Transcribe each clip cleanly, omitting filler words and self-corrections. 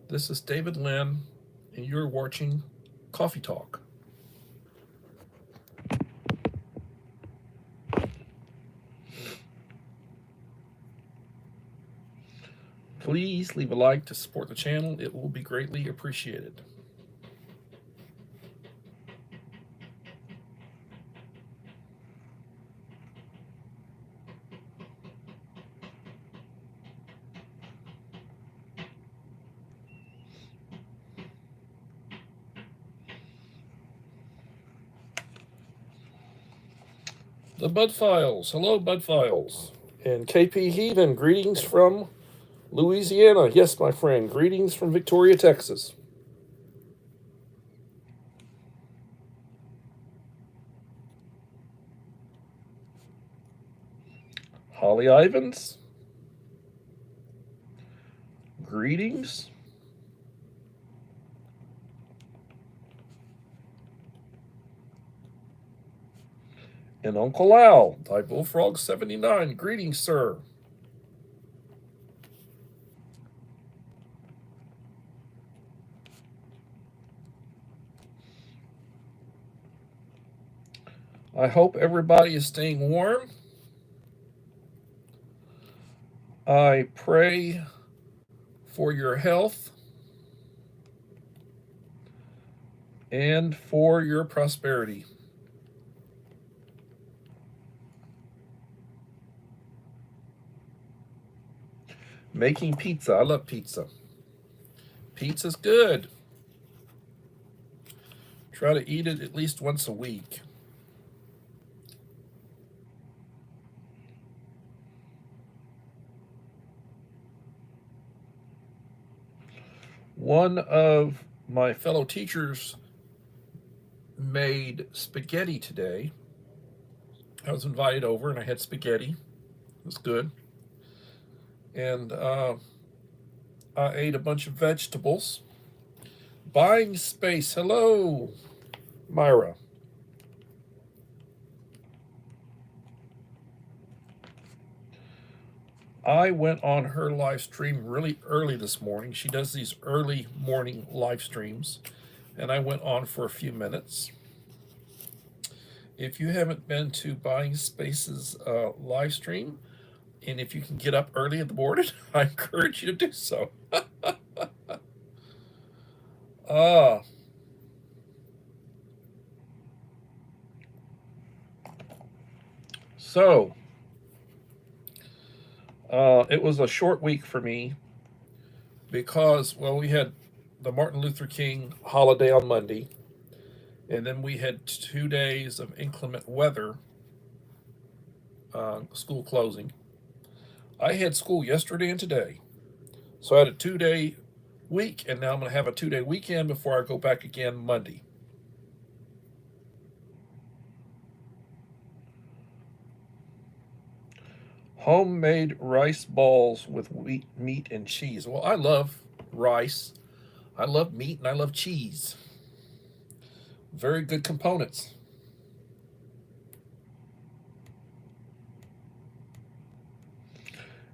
This is David Lynn, and you're watching Coffee Talk. Please leave a like to support the channel. It will be greatly appreciated. The Bud Files. Hello, Bud Files. And KP Heathen, greetings from Louisiana. Yes, my friend, greetings from Victoria, Texas. Holly Ivans, greetings. And Uncle Al, Thy Bullfrog 79, greetings, sir. I hope everybody is staying warm. I pray for your health and for your prosperity. Making pizza. I love pizza. Pizza's good. Try to eat it at least once a week. One of my fellow teachers made spaghetti today. I was invited over and I had spaghetti. It was good. And I ate a bunch of vegetables. Buying space. Hello, Myra. I went on her live stream really early this morning. She does these early morning live streams, and I went on for a few minutes. If you haven't been to Buying Space's live stream, and if you can get up early in the morning, I encourage you to do so. So, it was a short week for me because, well, we had the Martin Luther King holiday on Monday, and then we had 2 days of inclement weather, school closing. I had school yesterday and today, so I had a 2-day week, and now I'm going to have a 2-day weekend before I go back again Monday. Homemade rice balls with wheat, meat, and cheese. Well, I love rice, I love meat, and I love cheese. Very good components.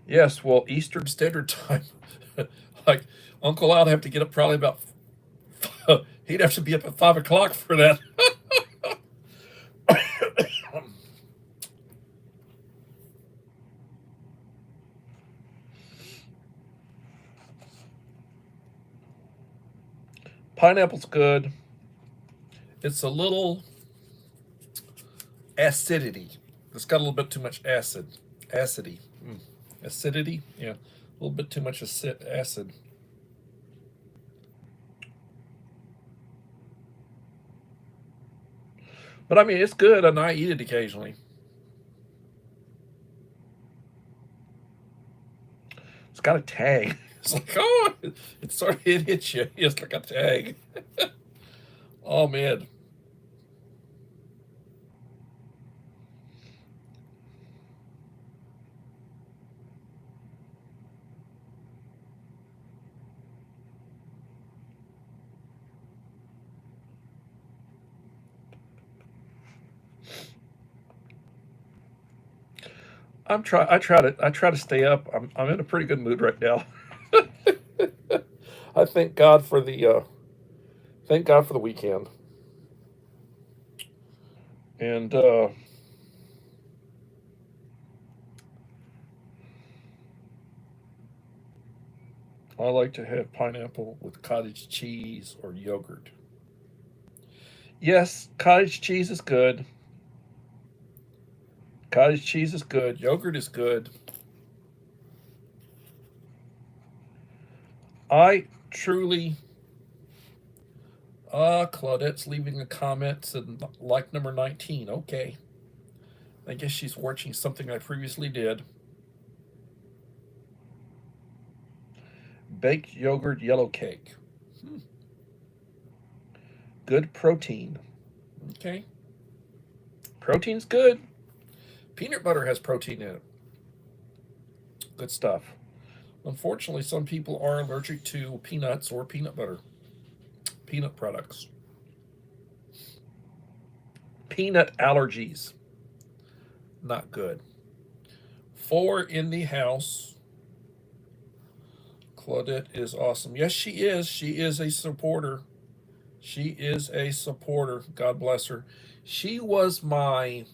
Yes, well, Eastern Standard Time. Like, Uncle Al'd have to get up probably about, he'd have to be up at 5 o'clock for that. Pineapple's good. It's a little acidity. It's got a little bit too much acid. Acidity. Acidity? Yeah. A little bit too much acid. But I mean, it's good, and I eat it occasionally. It's got a tag. It's like, oh, it hits you. It's like a tag. Oh, man. I try to stay up. I'm in a pretty good mood right now. I thank God for the weekend. And I like to have pineapple with cottage cheese or yogurt. Yes, cottage cheese is good. Cottage cheese is good. Yogurt is good. I truly. Claudette's leaving a comment and like number 19. Okay. I guess she's watching something I previously did. Baked yogurt yellow cake. Hmm. Good protein. Okay. Protein's good. Peanut butter has protein in it. Good stuff. Unfortunately, some people are allergic to peanuts or peanut butter. Peanut products. Peanut allergies. Not good. 4 in the house. Claudette is awesome. Yes, she is. She is a supporter. She is a supporter. God bless her. She was my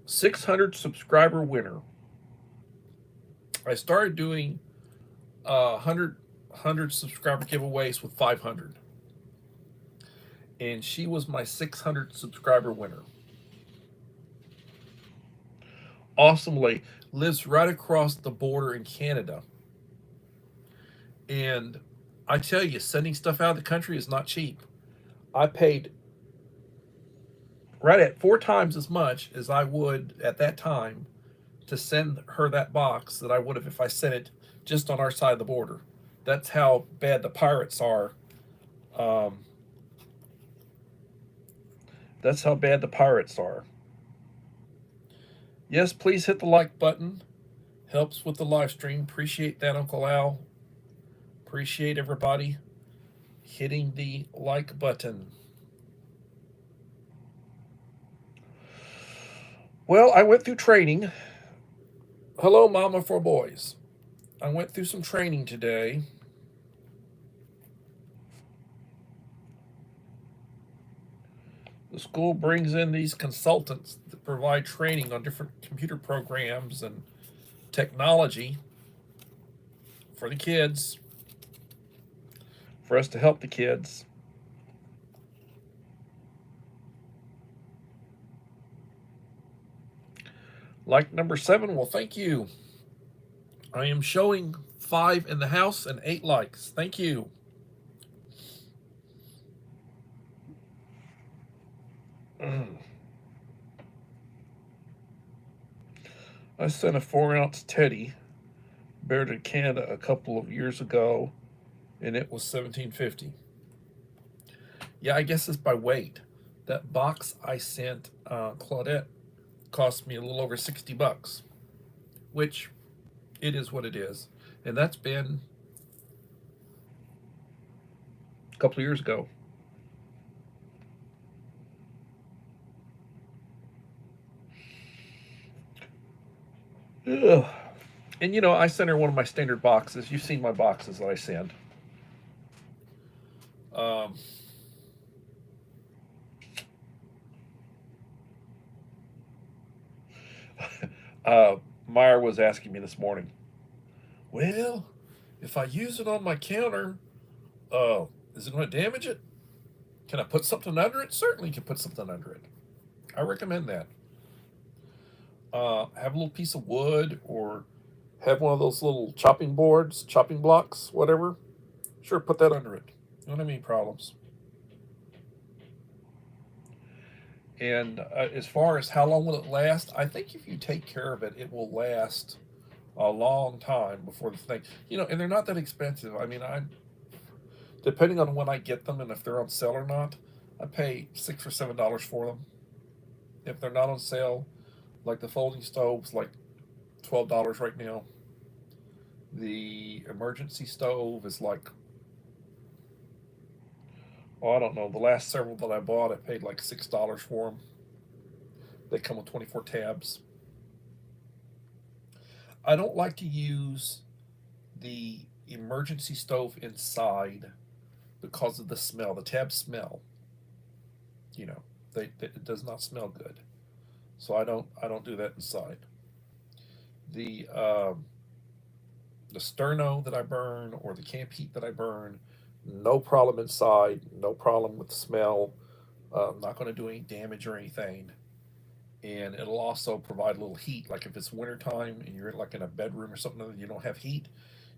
600 subscriber winner. I started doing 100 subscriber giveaways with 500. And she was my 600 subscriber winner. Awesomely. Lives right across the border in Canada. And I tell you, sending stuff out of the country is not cheap. I paid right at 4 times as much as I would at that time to send her that box that I would have if I sent it just on our side of the border. That's how bad the pirates are. Um, that's how bad the pirates are. Yes, please hit the like button. Helps with the live stream. Appreciate that, Uncle Al. Appreciate everybody hitting the like button. Well, I went through training. Hello, Mama for Boys. I went through some training today. The school brings in these consultants that provide training on different computer programs and technology for the kids, for us to help the kids. Like number 7, well, thank you. I am showing 5 in the house and 8 likes. Thank you. I sent a 4-ounce teddy bear to Canada a couple of years ago, and it was $17.50. Yeah, I guess it's by weight. That box I sent Claudette cost me a little over $60, which it is what it is, and that's been a couple of years ago. Ugh. And I sent her one of my standard boxes. You've seen my boxes that I send. Um, Meyer was asking me this morning, well, if I use it on my counter, is it going to damage it? Can I put something under it? Certainly, you can put something under it. I recommend that. Have a little piece of wood or have one of those little chopping boards, chopping blocks, whatever. Sure, put that under it. You don't have any problems. And as far as how long will it last, I think if you take care of it, it will last a long time before the thing. And they're not that expensive. I mean, depending on when I get them and if they're on sale or not, I pay $6 or $7 for them. If they're not on sale, like the folding stove's like $12 right now. The emergency stove is like, I don't know. The last several that I bought, I paid like $6 for them. They come with 24 tabs. I don't like to use the emergency stove inside because of the smell, the tab smell. You know, it does not smell good. So I don't do that inside. The the sterno that I burn or the camp heat that I burn, no problem inside, no problem with the smell. Not going to do any damage or anything. And it'll also provide a little heat. Like if it's wintertime and you're like in a bedroom or something and you don't have heat,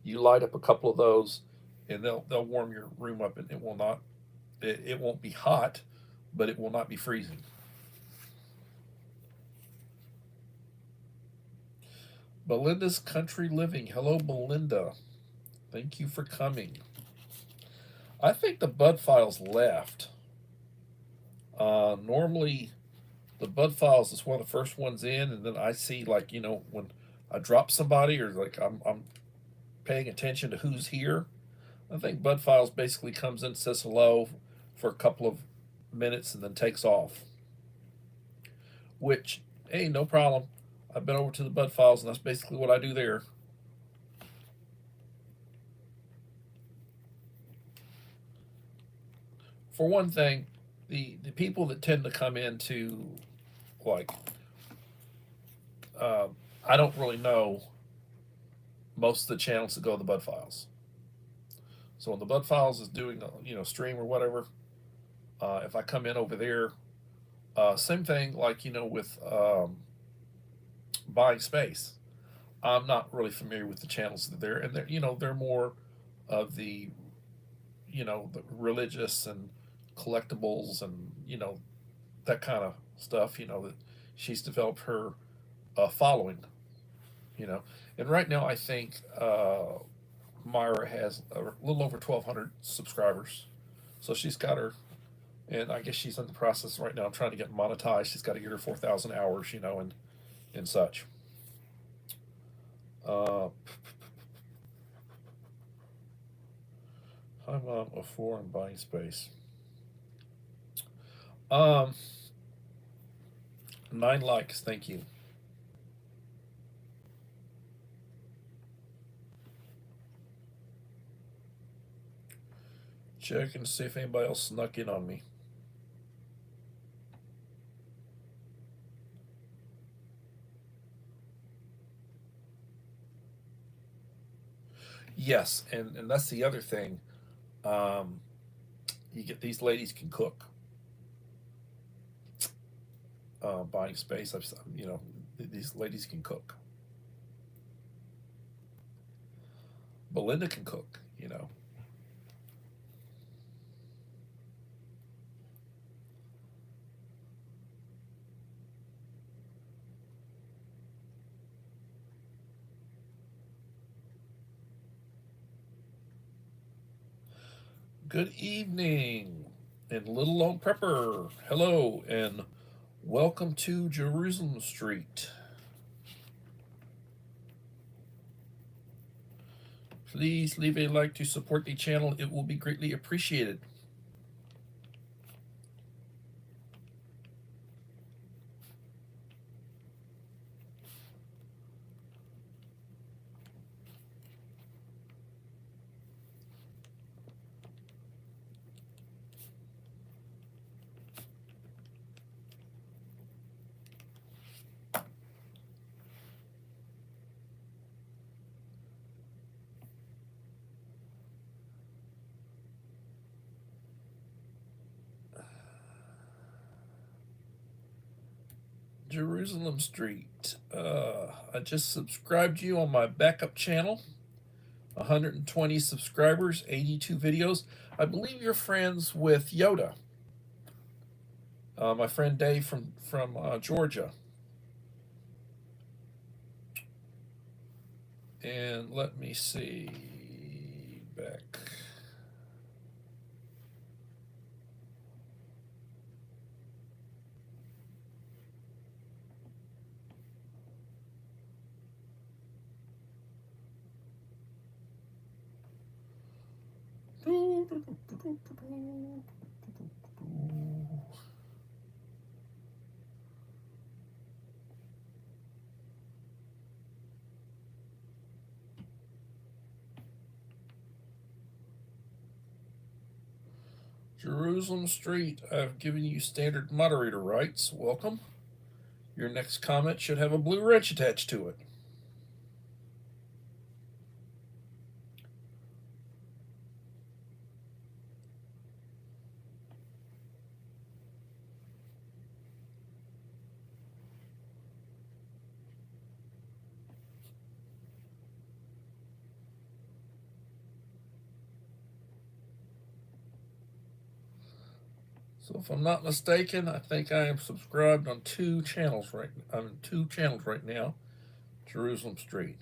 you light up a couple of those, and they'll warm your room up, and it won't be hot, but it will not be freezing. Belinda's Country Living. Hello, Belinda. Thank you for coming. I think the Bud Files left. Normally, the Bud Files is one of the first ones in, and then I see, like, when I drop somebody or like I'm paying attention to who's here. I think Bud Files basically comes in, says hello for a couple of minutes, and then takes off. Which, hey, no problem. I've been over to the Bud Files, and that's basically what I do there. For one thing, the people that tend to come into, like, uh, I don't really know most of the channels that go to the Bud Files. So when the Bud Files is doing a stream or whatever, if I come in over there, same thing like with buying space. I'm not really familiar with the channels that are there, and they're more of the religious and collectibles and that kind of stuff. That she's developed her following. You know, and right now I think Myra has a little over 1,200 subscribers, so she's got her. And I guess she's in the process right now of trying to get monetized. She's got to get her 4,000 hours, and such. Uh, I'm on a four and buying space. Um, 9 likes, thank you. Check and see if anybody else snuck in on me. Yes, and that's the other thing. Um, you get these ladies can cook. Buying space, these ladies can cook. Belinda can cook. Good evening, and Little Lone Prepper. Hello, and welcome to Jerusalem Street. Please leave a like to support the channel. It will be greatly appreciated. Jerusalem Street. I just subscribed you on my backup channel. 120 subscribers, 82 videos. I believe you're friends with Yoda. My friend Dave from Georgia. And let me see back. Jerusalem Street, I've given you standard moderator rights. Welcome. Your next comment should have a blue wrench attached to it. So if I'm not mistaken, I think I am subscribed on two channels right. I'm in two channels right now. Jerusalem Street.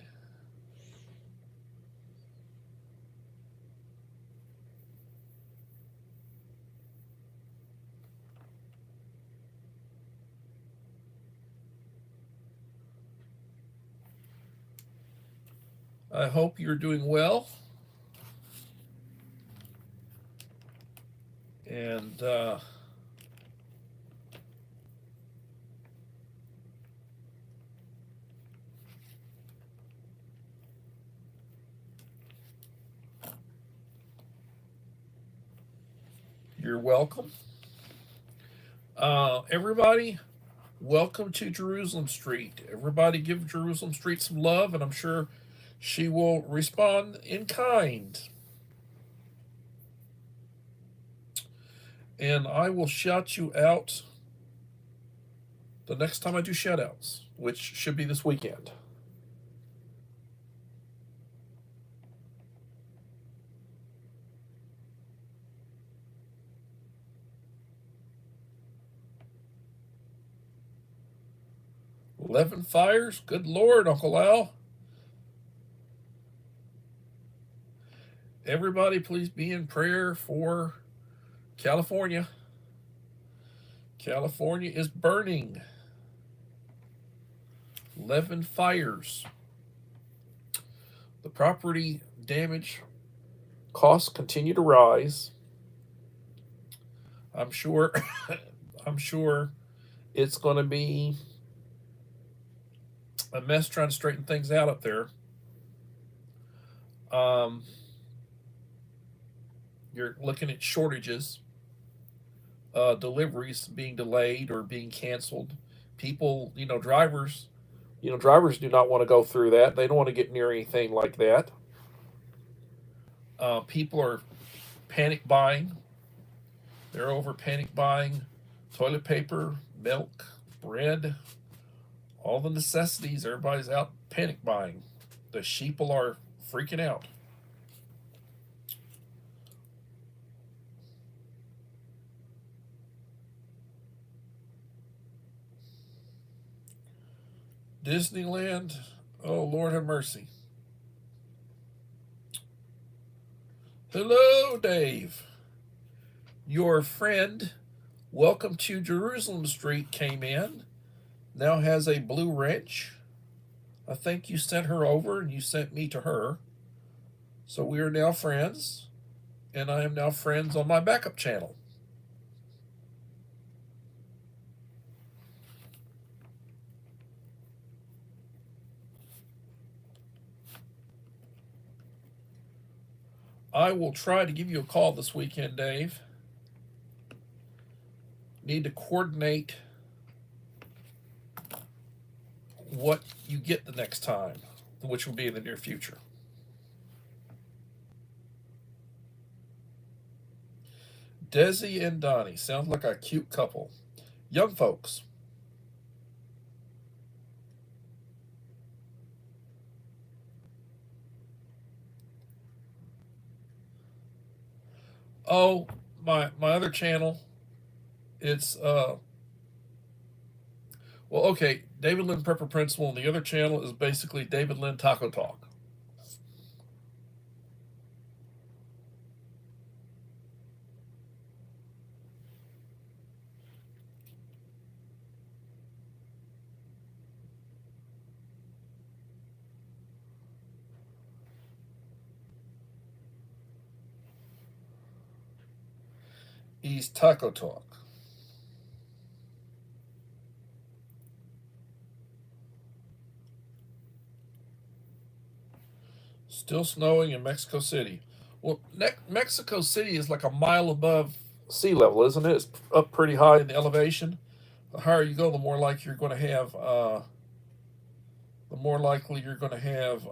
I hope you're doing well. And you're welcome. Everybody, welcome to Jerusalem Street. Everybody give Jerusalem Street some love, and I'm sure she will respond in kind. And I will shout you out the next time I do shout outs, which should be this weekend. "11 fires? Good Lord, Uncle Al. Everybody, please be in prayer for California. California is burning. 11 fires. The property damage costs continue to rise. I'm sure it's going to be a mess trying to straighten things out up there. You're looking at shortages, deliveries being delayed or being canceled. People, drivers do not want to go through that. They don't want to get near anything like that. People are panic buying. They're over panic buying toilet paper, milk, bread, all the necessities. Everybody's out panic buying. The sheeple are freaking out. Disneyland, oh Lord have mercy. Hello, Dave. Your friend, welcome to Jerusalem Street, came in. Now has a blue wrench. I think you sent her over and you sent me to her. So we are now friends. And I am now friends on my backup channel. I will try to give you a call this weekend, Dave. Need to coordinate what you get the next time, which will be in the near future. Desi and Donnie sound like a cute couple. Young folks. Oh, my other channel. It's well, okay, David Lynn Prepper Principal, and the other channel is basically David Lynn Taco Talk. He's Taco Talk. Still snowing in Mexico City. Well, Mexico City is like a mile above sea level, isn't it? It's up pretty high in the elevation. The higher you go, the more likely you're going to have. The more likely you're going to have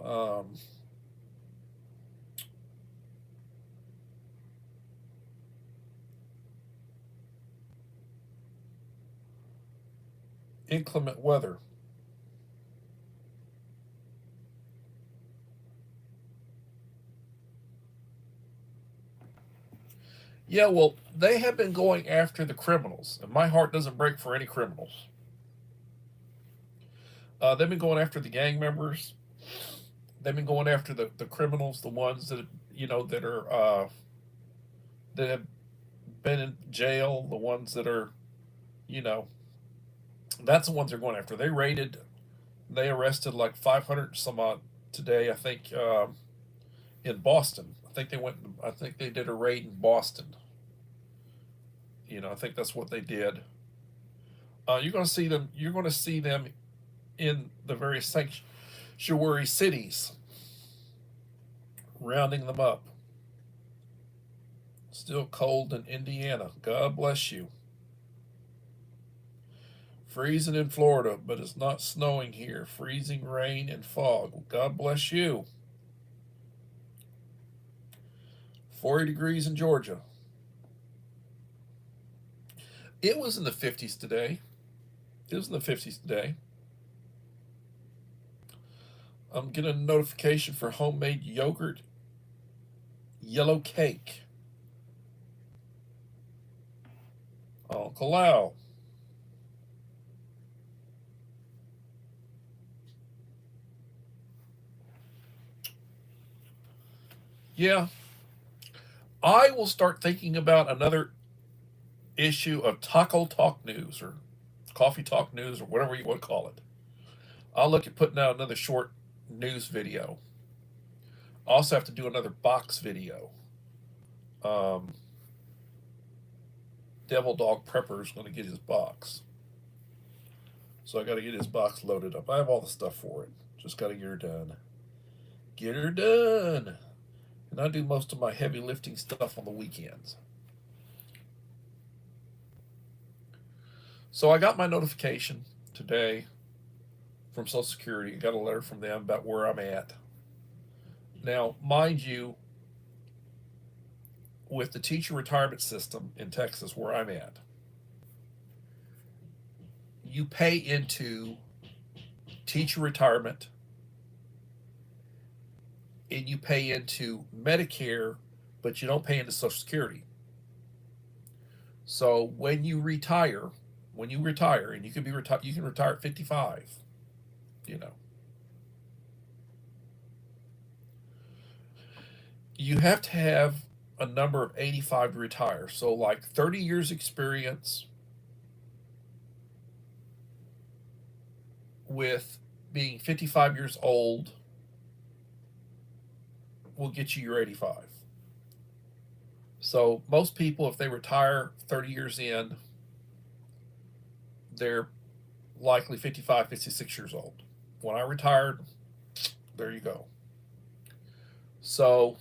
inclement weather. Yeah, well, they have been going after the criminals, and my heart doesn't break for any criminals. They've been going after the gang members. They've been going after the criminals, the ones that that are that have been in jail, the ones that are you know that's the ones they're going after. They arrested like 500 some odd today. I think in Boston. I think they did a raid in Boston. I think that's what they did. You're going to see them. You're going to see them in the various sanctuary cities, rounding them up. Still cold in Indiana. God bless you. Freezing in Florida, but it's not snowing here. Freezing rain and fog. God bless you. 40 degrees in Georgia. It was in the 50s today. It was in the 50s today. I'm getting a notification for homemade yogurt yellow cake. Uncle Lau. Yeah, I will start thinking about another issue of Taco Talk News or Coffee Talk News or whatever you want to call it. I'll look at putting out another short news video. I also have to do another box video. Um, Devil Dog Prepper is going to get his box. So I got to get his box loaded up. I have all the stuff for it. Just got to get her done. Get her done. And I do most of my heavy lifting stuff on the weekends. So I got my notification today from Social Security. I got a letter from them about where I'm at. Now, mind you, with the teacher retirement system in Texas where I'm at, you pay into teacher retirement and you pay into Medicare, but you don't pay into Social Security. So when you retire, and you can retire at 55, you have to have a number of 85 to retire. So like 30 years experience with being 55 years old will get you your 85. So most people, if they retire 30 years in, they're likely 55, 56 years old. When I retired, there you go. So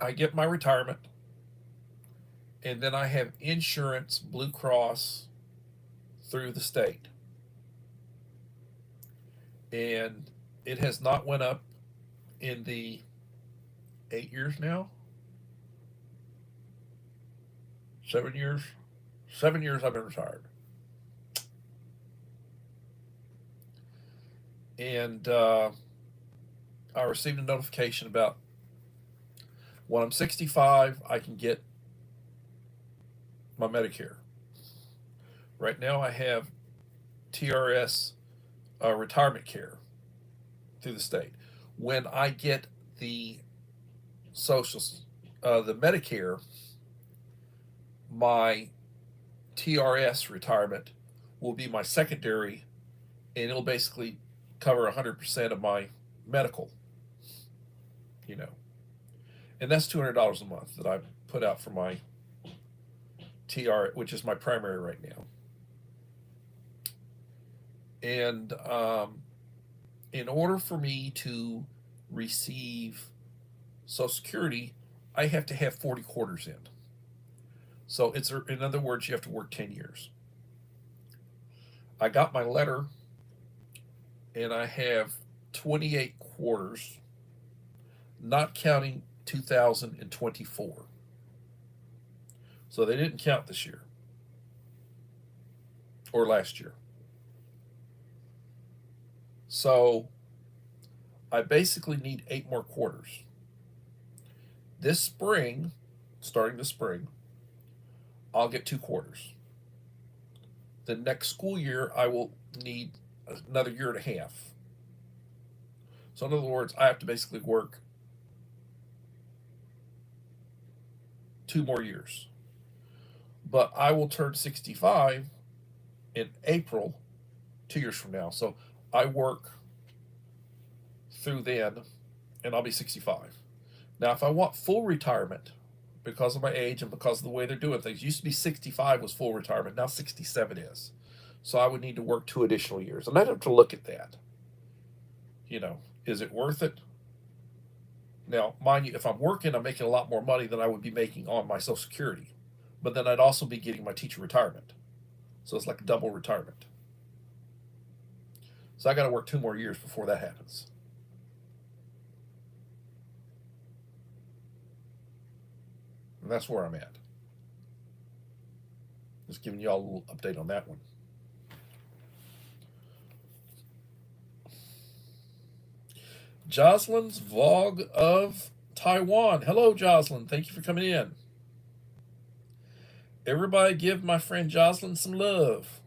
I get my retirement, and then I have insurance, Blue Cross, through the state. And it has not went up in the 8 years now. 7 years. 7 years I've been retired. And I received a notification about when I'm 65, I can get my Medicare. Right now, I have TRS retirement care through the state. When I get the the Medicare, my TRS retirement will be my secondary, and it'll basically cover 100% of my medical, you know. And that's $200 a month that I put out for my TR, which is my primary right now. And in order for me to receive Social Security, I have to have 40 quarters in. So in other words, you have to work 10 years. I got my letter, and I have 28 quarters, not counting 2024. So they didn't count this year or last year. So I basically need 8 more quarters. This spring, starting this spring, I'll get 2 quarters. The next school year, I will need another year and a half. So, in other words, I have to basically work 2 more years. But I will turn 65 in April, 2 years from now. So, I work through then, and I'll be 65. Now, if I want full retirement, because of my age and because of the way they're doing things, used to be 65 was full retirement. Now 67 is. So I would need to work 2 additional years. And I'd have to look at that. Is it worth it? Now, mind you, if I'm working, I'm making a lot more money than I would be making on my Social Security. But then I'd also be getting my teacher retirement. So it's like a double retirement. So I got to work 2 more years before that happens. And that's where I'm at. Just giving you all a little update on that one. Jocelyn's Vlog of Taiwan. Hello, Jocelyn. Thank you for coming in. Everybody give my friend Jocelyn some love.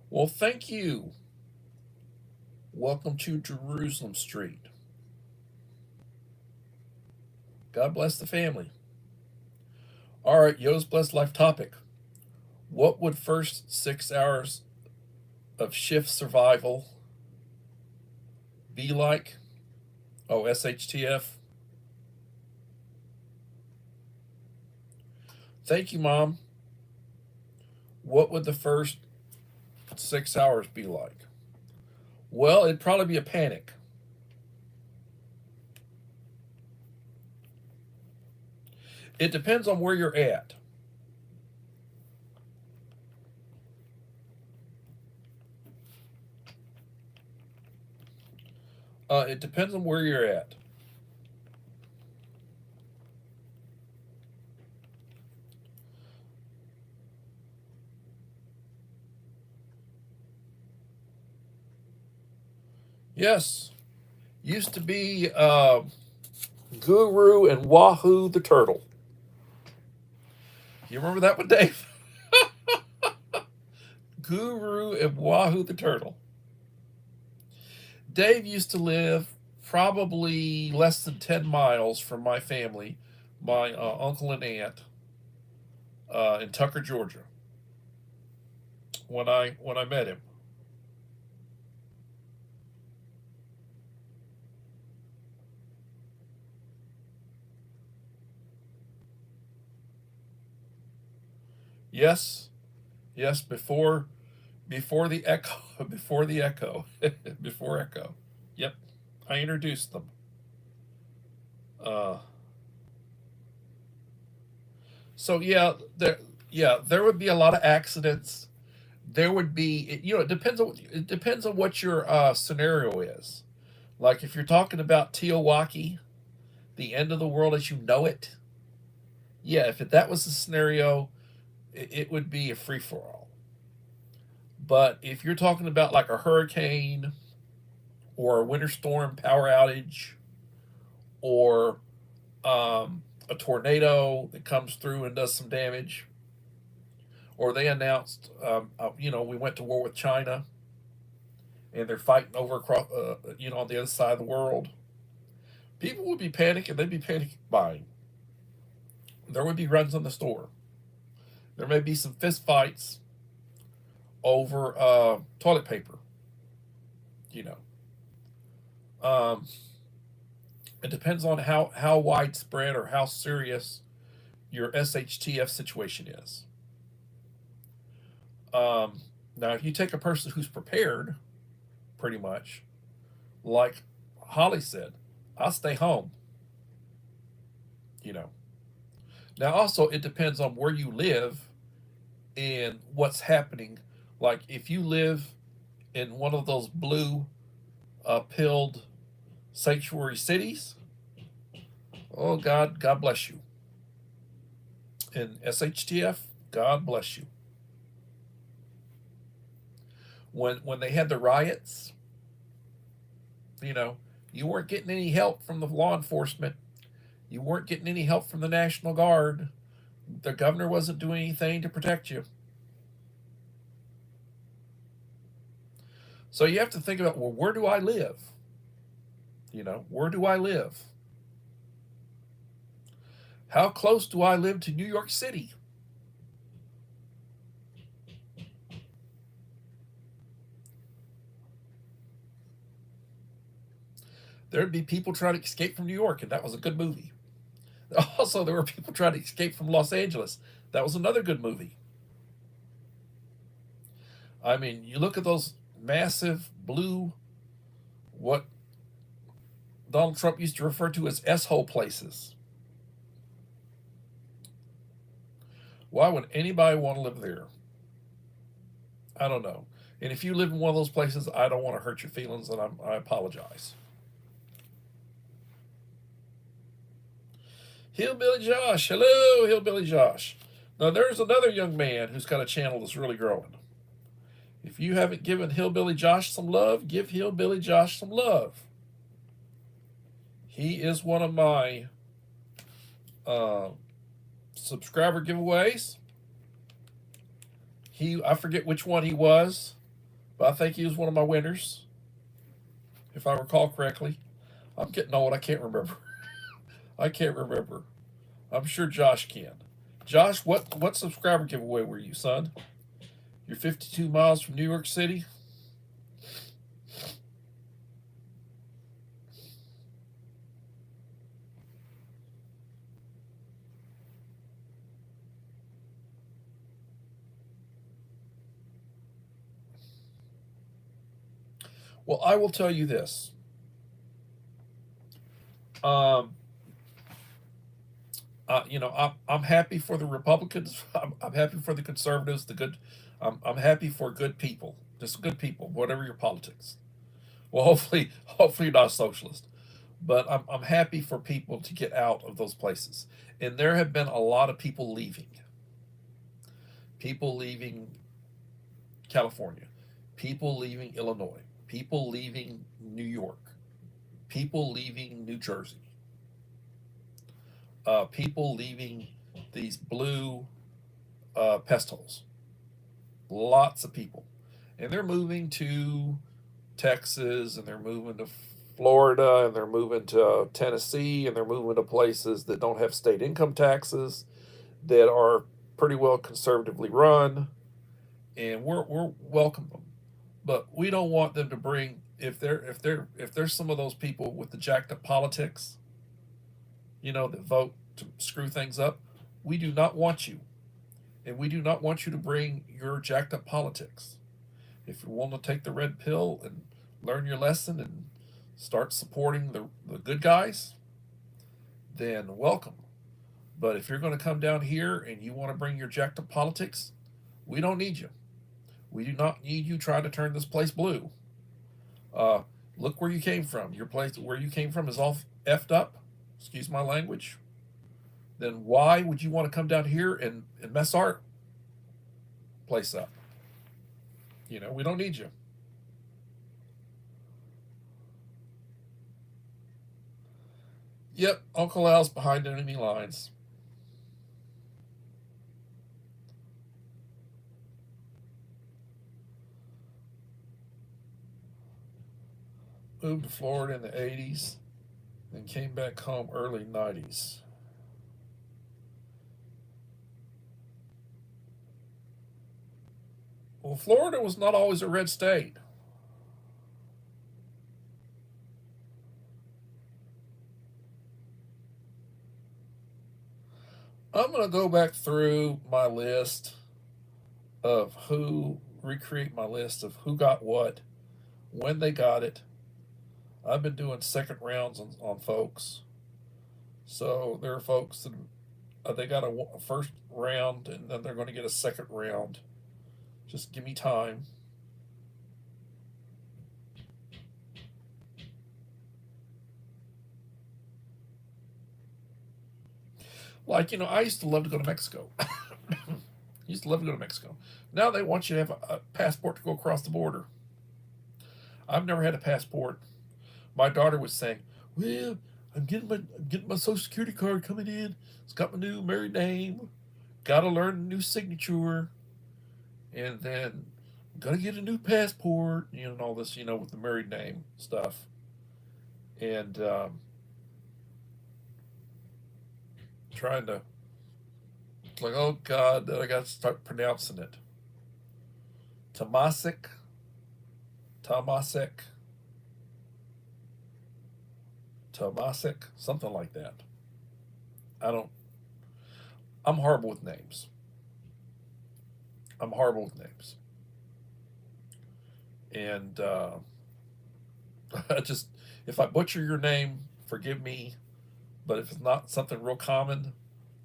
Well, thank you. Welcome to Jerusalem Street. God bless the family. All right, Yo's Blessed Life topic. What would first 6 hours of shift survival be like? Oh, SHTF. Thank you, Mom. What would the first 6 hours be like? Well, it'd probably be a panic. It depends on where you're at. It depends on where you're at. Yes. Used to be Guru and Wahoo the Turtle. You remember that one, Dave? Guru and Wahoo the Turtle. Dave used to live probably less than 10 miles from my family, my uncle and aunt, in Tucker, Georgia, when I met him. Yes, yes, before the echo, before the echo, before echo. Yep, I introduced them. Uh, so there would be a lot of accidents. There would be, it depends on what your scenario is. Like if you're talking about Teowaki, the end of the world as you know it. Yeah, if that was the scenario, it would be a free for all. But if you're talking about like a hurricane or a winter storm power outage or a tornado that comes through and does some damage, or they announced, we went to war with China and they're fighting over across, on the other side of the world, people would be panicking. They'd be panic buying. There would be runs on the store. There may be some fist fights over toilet paper. You know, um, It depends on how widespread or how serious your SHTF situation is. Um, Now, if you take a person who's prepared, pretty much, like Holly said, I'll stay home. You know. Now, also, it depends on where you live and what's happening. Like, if you live in one of those blue pilled sanctuary cities, oh God bless you. In SHTF, God bless you. When they had the riots, you know, you weren't getting any help from the law enforcement. You weren't getting any help from the National Guard. The governor wasn't doing anything to protect you. So you have to think about, well, where do I live? Where do I live? How close do I live to New York City? There'd be people trying to escape from New York, and that was a good movie. Also, there were people trying to escape from Los Angeles. That was another good movie. I mean, you look at those massive blue, what Donald Trump used to refer to as S-hole places. Why would anybody want to live there? I don't know. And if you live in one of those places, I don't want to hurt your feelings, and I apologize. Hillbilly Josh. Hello, Hillbilly Josh. Now, there's another young man who's got a channel that's really growing. If you haven't given Hillbilly Josh some love, give Hillbilly Josh some love. He is one of my subscriber giveaways. I forget which one he was, but I think he was one of my winners, if I recall correctly. I'm getting old. I can't remember. I can't remember. I'm sure Josh can. Josh, what subscriber giveaway were you, son? You're 52 miles from New York City. Well, I will tell you this. Um, I'm happy for the Republicans. I'm happy for the conservatives. The good. I'm happy for good people. Just good people, whatever your politics. Well, hopefully you're not a socialist. But I'm happy for people to get out of those places. And there have been a lot of people leaving. People leaving California. People leaving Illinois. People leaving New York. People leaving New Jersey. People leaving these blue pest holes. Lots of people. And they're moving to Texas, and they're moving to Florida, and they're moving to Tennessee, and they're moving to places that don't have state income taxes, that are pretty well conservatively run, and we're welcome them. But we don't want them to bring, if there's some of those people with the jacked up politics, that vote to screw things up. We do not want you, and we do not want you to bring your jacked up politics. If you're willing to take the red pill and learn your lesson and start supporting the good guys, then welcome. But if you're going to come down here and you want to bring your jacked up politics, we don't need you. We do not need you trying to turn this place blue. Uh, Look where you came from. Your place where you came from is all effed up. Excuse my language. Then why would you want to come down here and mess our place up? We don't need you. Yep, Uncle Al's behind enemy lines. Moved to Florida in the 80s, then came back home early 90s. Well, Florida was not always a red state. I'm going to go back through my list of recreate my list of who got what, when they got it. I've been doing second rounds on folks. So there are folks that they got a first round and then they're going to get a second round. Just give me time. Like, I used to love to go to Mexico. Used to love to go to Mexico. Now they want you to have a passport to go across the border. I've never had a passport. My daughter was saying, "Well, I'm getting my Social Security card coming in. It's got my new married name. Got to learn a new signature, and then gotta get a new passport. And all this. With the married name stuff. And trying to, it's like, oh God, that I got to start pronouncing it. Tomasik, Tomasik, Tomasik, something like that. I don't. I'm horrible with names. I'm horrible with names. And I just, if I butcher your name, forgive me. But if it's not something real common,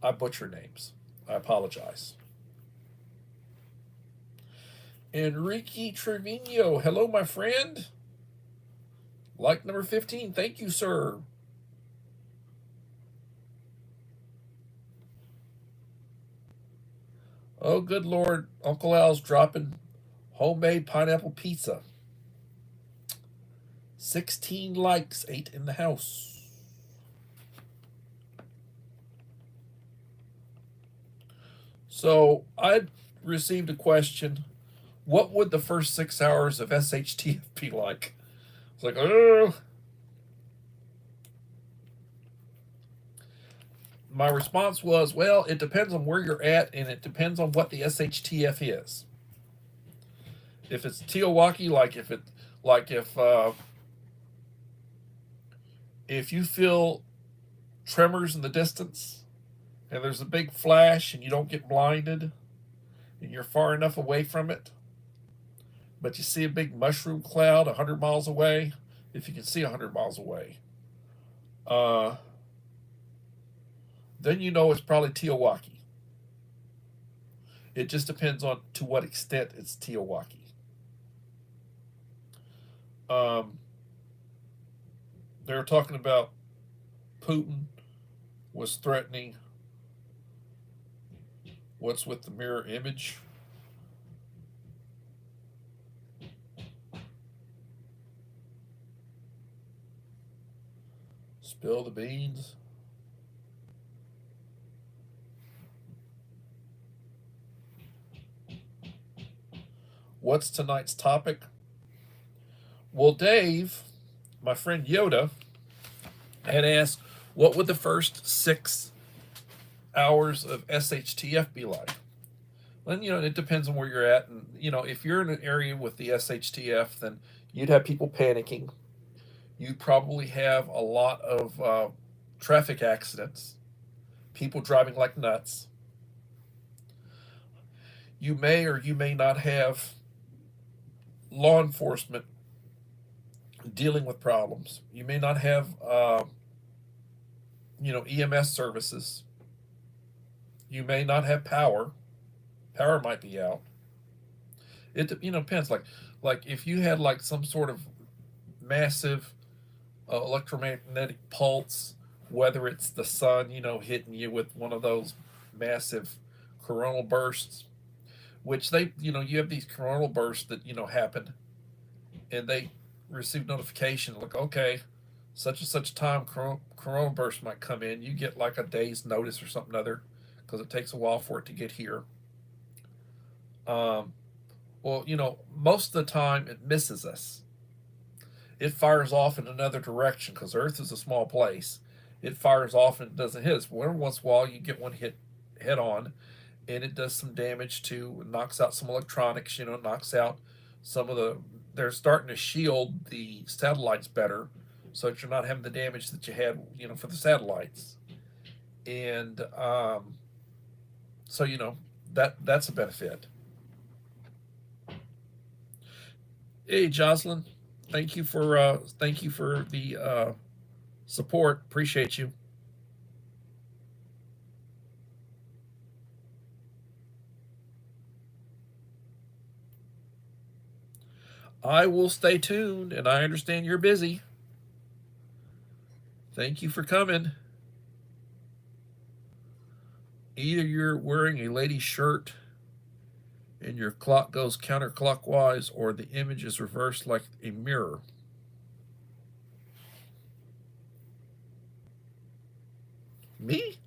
I butcher names. I apologize. Enrique Trevino, hello, my friend. Like number 15, thank you, sir. Oh, good Lord, Uncle Al's dropping homemade pineapple pizza. 16 likes, 8 in the house. So I received a question. What would the first 6 hours of SHTF be like? It's like, oh. My response was, well, it depends on where you're at, and it depends on what the SHTF is. If it's Teowaki, if you feel tremors in the distance, and there's a big flash, and you don't get blinded, and you're far enough away from it, but you see a big mushroom cloud 100 miles away, if you can see 100 miles away, uh, then you know it's probably Teowaki. It just depends on to what extent it's Teowaki. Um, they were talking about Putin was threatening what's with the mirror image. Spill the beans. What's tonight's topic? Well, Dave, my friend Yoda, had asked, what would the first 6 hours of SHTF be like? Well, it depends on where you're at. And, if you're in an area with the SHTF, then you'd have people panicking. You'd probably have a lot of traffic accidents, people driving like nuts. You may or you may not have law enforcement dealing with problems. You may not have, EMS services. You may not have power. Power might be out. It depends. Like if you had like some sort of massive electromagnetic pulse, whether it's the sun, hitting you with one of those massive coronal bursts, which you have these coronal bursts that happen, and they receive notification like, okay, such and such time coronal burst might come in. You get like a day's notice or something other, because it takes a while for it to get here. Um, well, most of the time it misses us. It fires off in another direction because Earth is a small place. It fires off and it doesn't hit us. Well, every once in a while, you get one hit head on, and it does some damage to, knocks out some electronics. Knocks out some of the. They're starting to shield the satellites better, so that you're not having the damage that you had, for the satellites. And So that's a benefit. Hey, Jocelyn, thank you for the support. Appreciate you. I will stay tuned, and I understand you're busy. Thank you for coming. Either you're wearing a lady's shirt and your clock goes counterclockwise, or the image is reversed like a mirror. Me?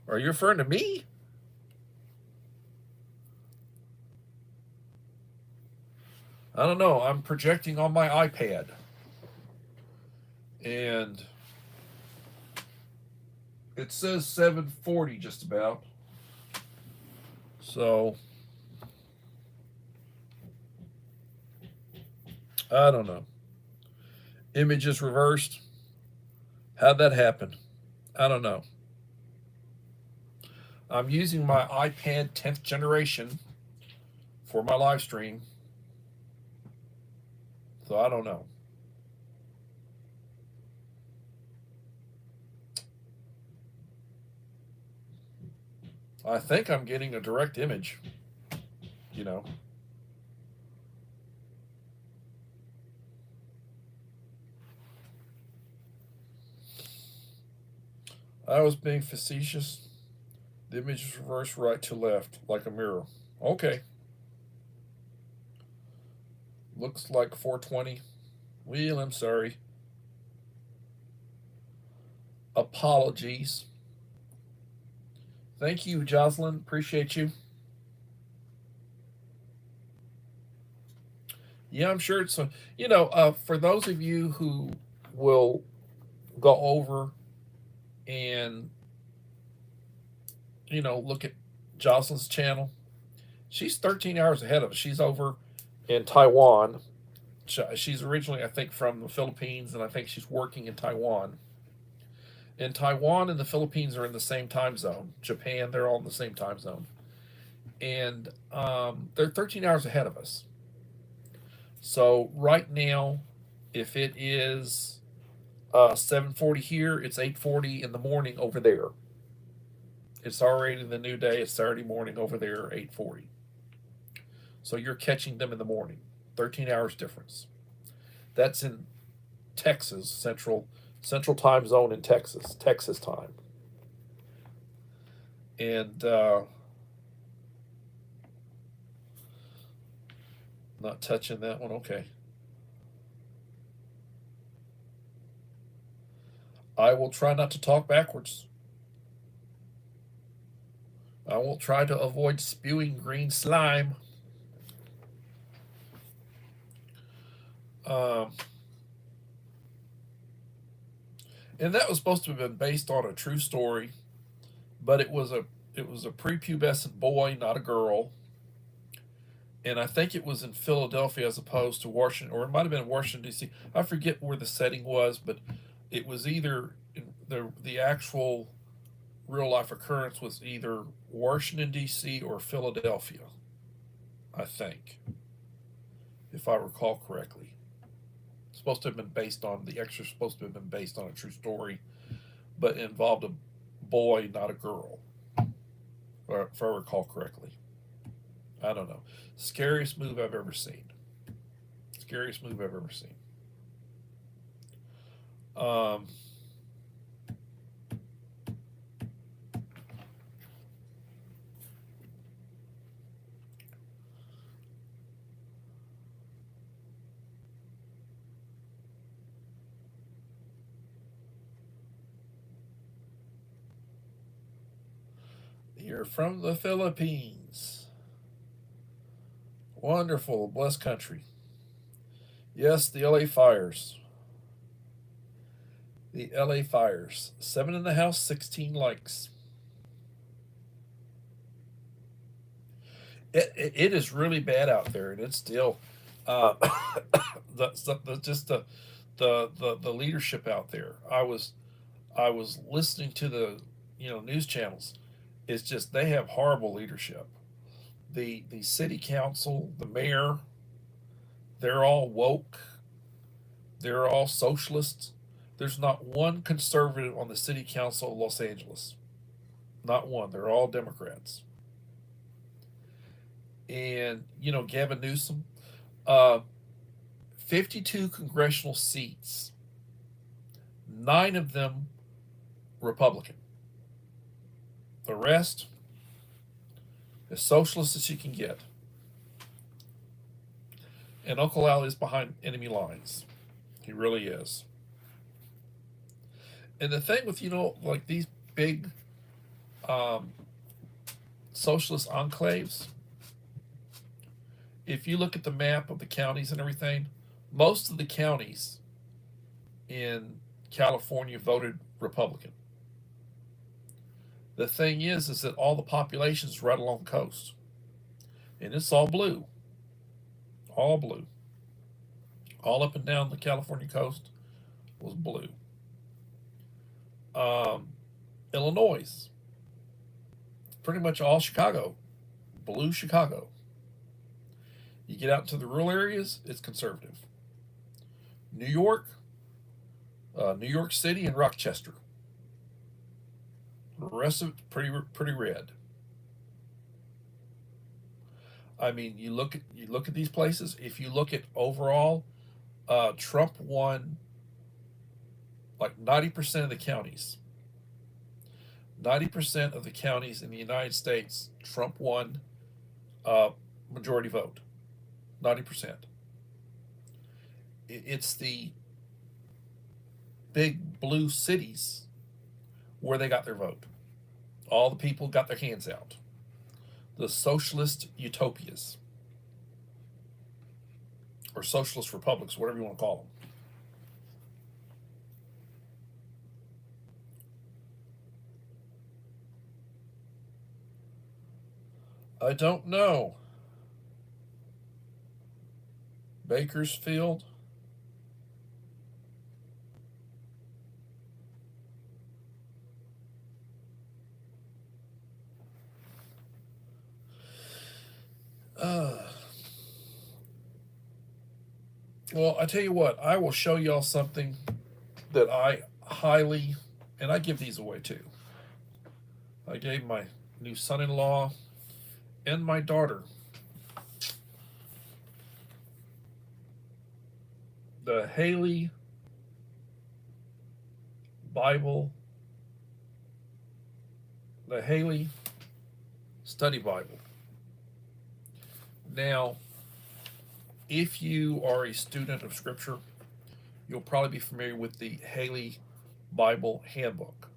Are you referring to me? I don't know. I'm projecting on my iPad. And it says 740 just about. So I don't know. Image is reversed. How'd that happen? I don't know. I'm using my iPad 10th generation for my live stream. So I don't know. I think I'm getting a direct image, you know. I was being facetious. The image is reversed right to left, like a mirror. Okay. Looks like 420. Well, I'm sorry. Apologies. Thank you, Jocelyn. Appreciate you. Yeah, I'm sure it's for those of you who will go over and look at Jocelyn's channel. She's 13 hours ahead of us. She's over in Taiwan. She's originally, I think, from the Philippines, and I think she's working in Taiwan. And Taiwan and the Philippines are in the same time zone. Japan, they're all in the same time zone. And they're 13 hours ahead of us. So right now, if it is 7:40 here, it's 8:40 in the morning over there. It's already the new day. It's Saturday morning over there, 8:40. So you're catching them in the morning. 13 hours difference. That's in Texas, central time zone in Texas time. And not touching that one. Okay. I will try not to talk backwards. I will try to avoid spewing green slime. And that was supposed to have been based on a true story, but it was a prepubescent boy, not a girl. And I think it was in Philadelphia as opposed to Washington, or it might have been Washington D.C. I forget where the setting was, but it was either the actual real life occurrence was either Washington D.C. or Philadelphia. I think, if I recall correctly, it's supposed to have been based on the extra. Supposed to have been based on a true story, but involved a boy, not a girl, or if I recall correctly. I don't know. Scariest move I've ever seen. Scariest move I've ever seen. Um, you're from the Philippines. Wonderful, blessed country. Yes, the LA fires. The LA fires. 7 in the house, 16 likes. It is really bad out there, and it's still uh, just the leadership out there. I was listening to the news channels, It's just they have horrible leadership. The city council, the mayor, they're all woke. They're all socialists. There's not one conservative on the city council of Los Angeles. Not one. They're all Democrats. And Gavin Newsom, uh, 52 congressional seats, 9 of them Republican. The rest, as socialist as you can get. And Uncle Al is behind enemy lines. He really is. And the thing with, like these big um, socialist enclaves, if you look at the map of the counties and everything, most of the counties in California voted Republican. The thing is that all the population is right along the coast. And it's all blue. All blue. All up and down the California coast was blue. Illinois, pretty much all Chicago, blue Chicago. You get out into the rural areas, it's conservative. New York, New York City, and Rochester. The rest of it's pretty red. I mean, you look at these places. If you look at overall, Trump won like 90% of the counties. 90% of the counties in the United States, Trump won majority vote. 90%. It's the big blue cities where they got their vote. All the people got their hands out. The socialist utopias, or socialist republics, whatever you want to call them. I don't know. Bakersfield. Well, I tell you what, I will show y'all something that I highly, and I give these away too. I gave my new son-in-law and my daughter the Haley Bible, the Haley Study Bible. Now, if you are a student of Scripture, you'll probably be familiar with the Haley Bible Handbook.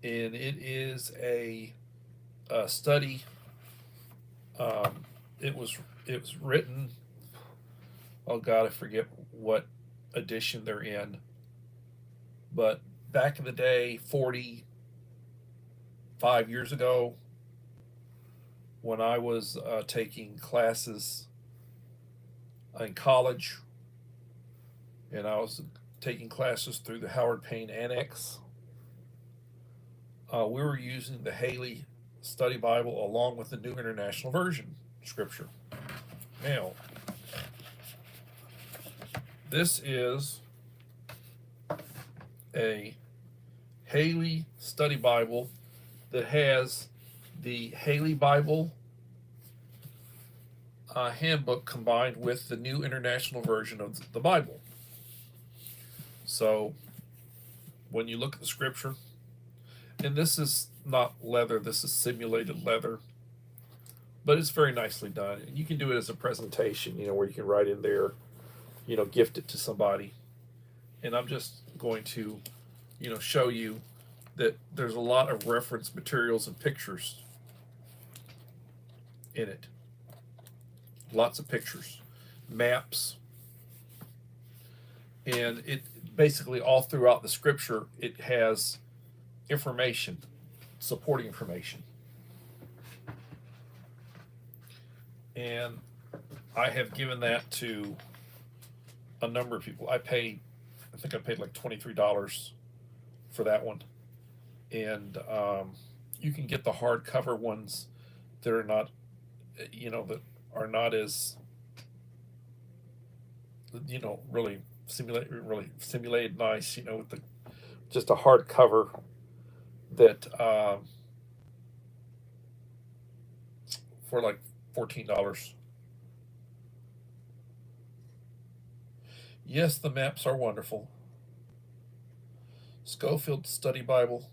And it is a study. It was written. Oh God, I forget what edition they're in. But back in the day, 45 years ago, when I was taking classes in college, and I was taking classes through the Howard Payne Annex, we were using the Haley Study Bible along with the New International Version Scripture. Now, this is a Haley Study Bible that has the Haley Bible handbook combined with the New International Version of the Bible. So when you look at the scripture, and this is not leather, this is simulated leather, but it's very nicely done. And you can do it as a presentation, where you can write in there, gift it to somebody. And I'm just going to, show you that there's a lot of reference materials and pictures in it. Lots of pictures, maps, and it basically all throughout the scripture it has information, supporting information. And I have given that to a number of people. I think I paid like $23 for that one. And You can get the hardcover ones that are not, that are not as, really simulated nice, with the just a hardcover that for like $14. Yes, the maps are wonderful. Schofield Study Bible.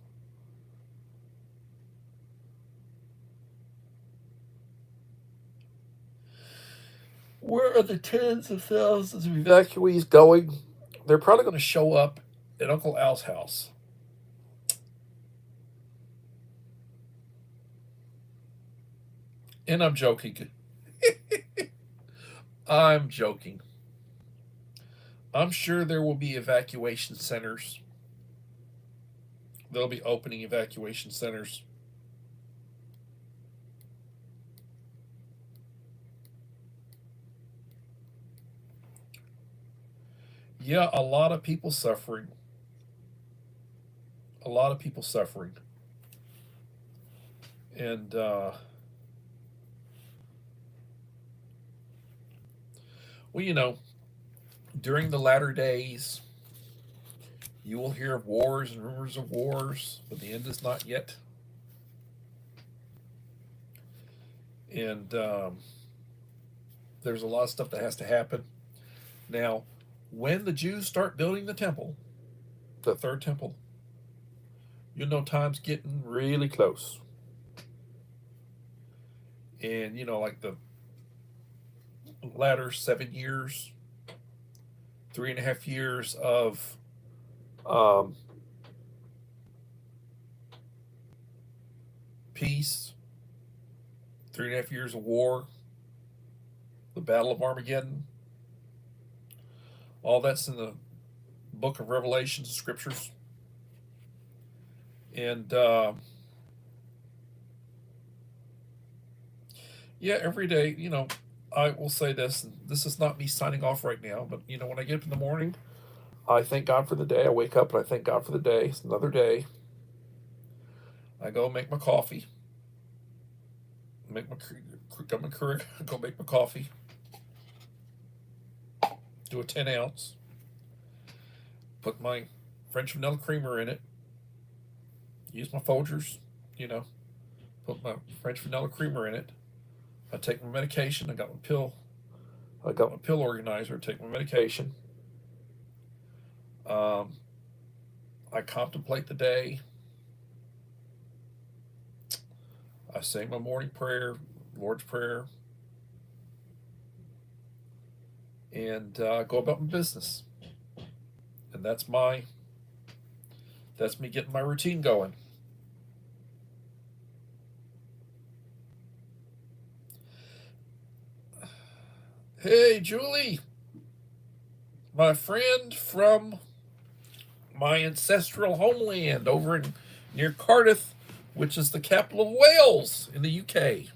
Where are the tens of thousands of evacuees going? They're probably going to show up at Uncle Al's house. And I'm joking. I'm joking. I'm sure there will be evacuation centers. They'll be opening evacuation centers. Yeah, a lot of people suffering. A lot of people suffering. And, well, during the latter days, you will hear of wars and rumors of wars, but the end is not yet. And there's a lot of stuff that has to happen. Now, when the Jews start building the temple, the third temple, you'll know time's getting really close. And, like the latter 7 years, 3.5 years of peace, 3.5 years of war, the Battle of Armageddon, all that's in the book of Revelations, scriptures. And yeah, every day, I will say this, and this is not me signing off right now, but when I get up in the morning, I thank God for the day. I wake up and I thank God for the day. It's another day. I go make my coffee. Go make my coffee. Do a 10 ounce. Put my French vanilla creamer in it. Use my Folgers. Put my French vanilla creamer in it. I take my medication. I got my pill organizer. Take my medication. I contemplate the day. I say my morning prayer, Lord's Prayer, and go about my business. And that's me getting my routine going. Hey, Julie, my friend from my ancestral homeland over near Cardiff, which is the capital of Wales in the UK.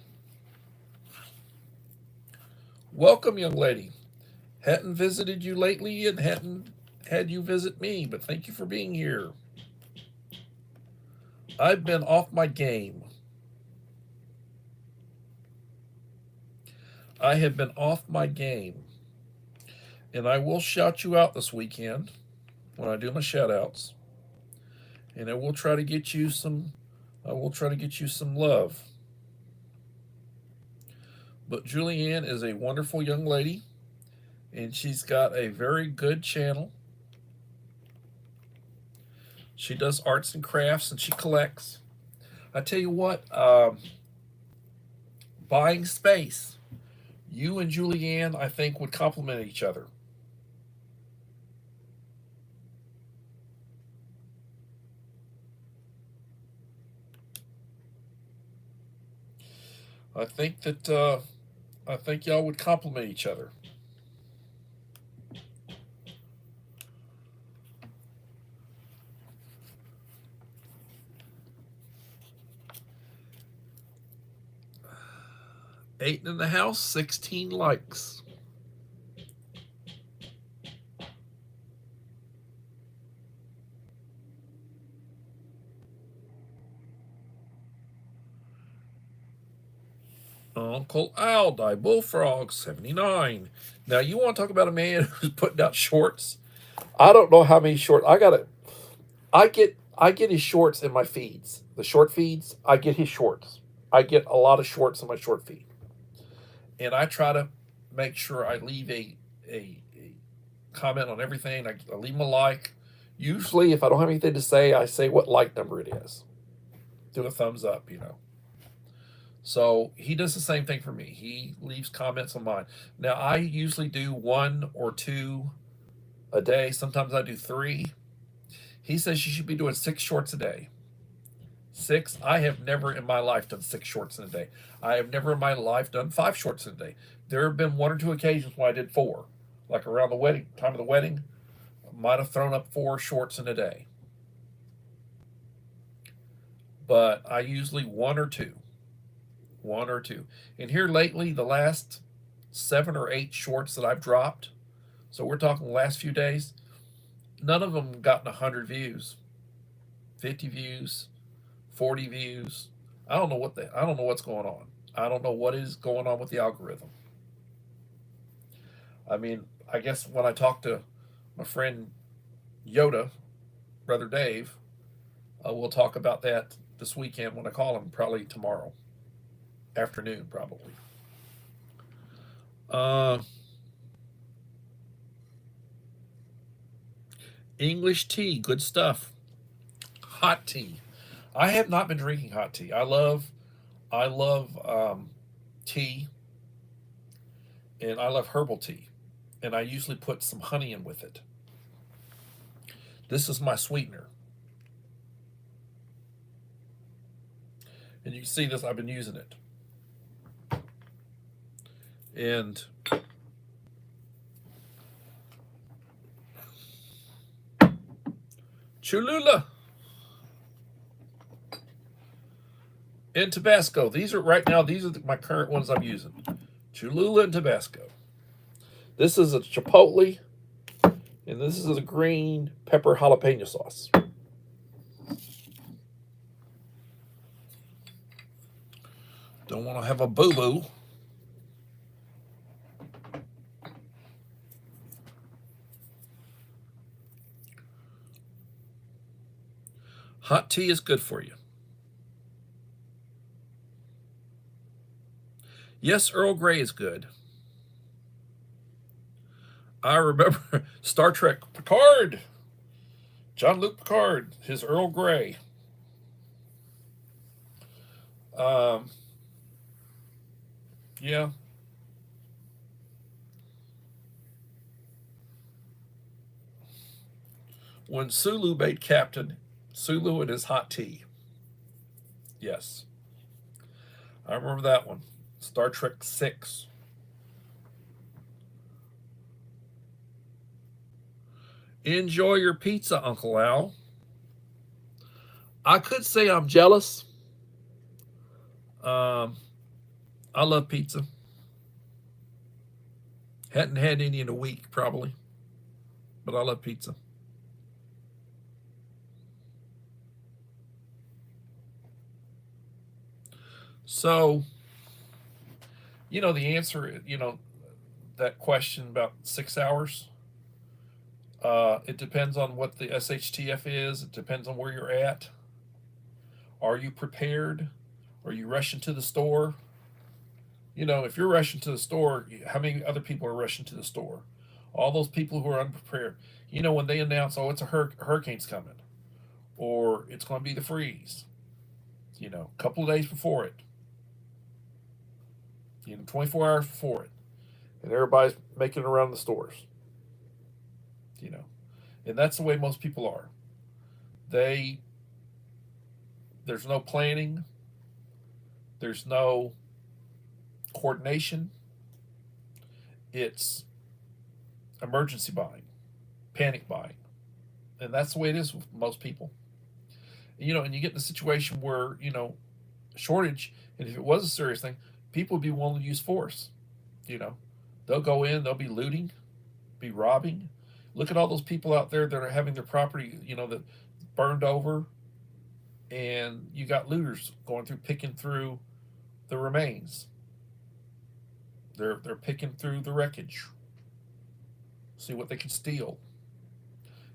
Welcome, young lady. Hadn't visited you lately and hadn't had you visit me, but thank you for being here. I've been off my game. I have been off my game. And I will shout you out this weekend when I do my shout outs. And I will try to get you some love. But Julianne is a wonderful young lady, and she's got a very good channel. She does arts and crafts, and she collects. I tell you what, buying space. You and Julianne, I think, would complement each other. I think y'all would complement each other. Eight in the house, 16 likes. Uncle Al, Die Bullfrog 79. Now you want to talk about a man who's putting out shorts? I don't know how many shorts I got. I get his shorts in my feeds, the short feeds. I get his shorts. I get a lot of shorts in my short feed, and I try to make sure I leave a comment on everything. I leave him a like. Usually, if I don't have anything to say, I say what like number it is. Do a thumbs up, So he does the same thing for me. He leaves comments on mine. Now I usually do 1 or 2 a day. Sometimes I do 3. He says you should be doing 6 shorts a day. 6. I have never in my life done 6 shorts in a day. I have never in my life done 5 shorts in a day. There have been 1 or 2 occasions when I did 4, like around the wedding time of the wedding. I might have thrown up 4 shorts in a day, but I usually 1 or 2. 1 or 2. And here lately, the last 7 or 8 shorts that I've dropped, so we're talking the last few days, none of them gotten 100 views, 50 views, 40 views. I don't know what's going on. I don't know what is going on with the algorithm. I mean, I guess when I talk to my friend Yoda, Brother Dave, we'll talk about that this weekend when I call him, probably tomorrow afternoon, probably. English tea, good stuff. Hot tea. I have not been drinking hot tea. I love tea, and I love herbal tea, and I usually put some honey in with it. This is my sweetener, and you can see this. I've been using it, and Cholula and Tabasco. These are right now. These are my current ones I'm using. Cholula and Tabasco. This is a chipotle, and this is a green pepper jalapeno sauce. Don't want to have a boo-boo. Hot tea is good for you. Yes, Earl Grey is good. I remember Star Trek Picard. Jean-Luc Picard, his Earl Grey. Yeah. When Sulu made captain, Sulu and his hot tea. Yes. I remember that one. Star Trek 6. Enjoy your pizza, Uncle Al. I could say I'm jealous. I love pizza. Hadn't had any in a week, probably. But I love pizza. So, the answer, that question about 6 hours, it depends on what the SHTF is. It depends on where you're at. Are you prepared? Are you rushing to the store? If you're rushing to the store, how many other people are rushing to the store? All those people who are unprepared. When they announce, oh, it's a hurricane's coming, or it's going to be the freeze, a couple of days before it, 24 hours before it, and everybody's making it around the stores, and that's the way most people are. There's no planning, there's no coordination. It's emergency buying, panic buying, and that's the way it is with most people. And you get in a situation where shortage, and if it was a serious thing, people would be willing to use force. They'll go in, they'll be looting, be robbing. Look at all those people out there that are having their property, that burned over, and you got looters going through, picking through the remains. They're picking through the wreckage, see what they can steal.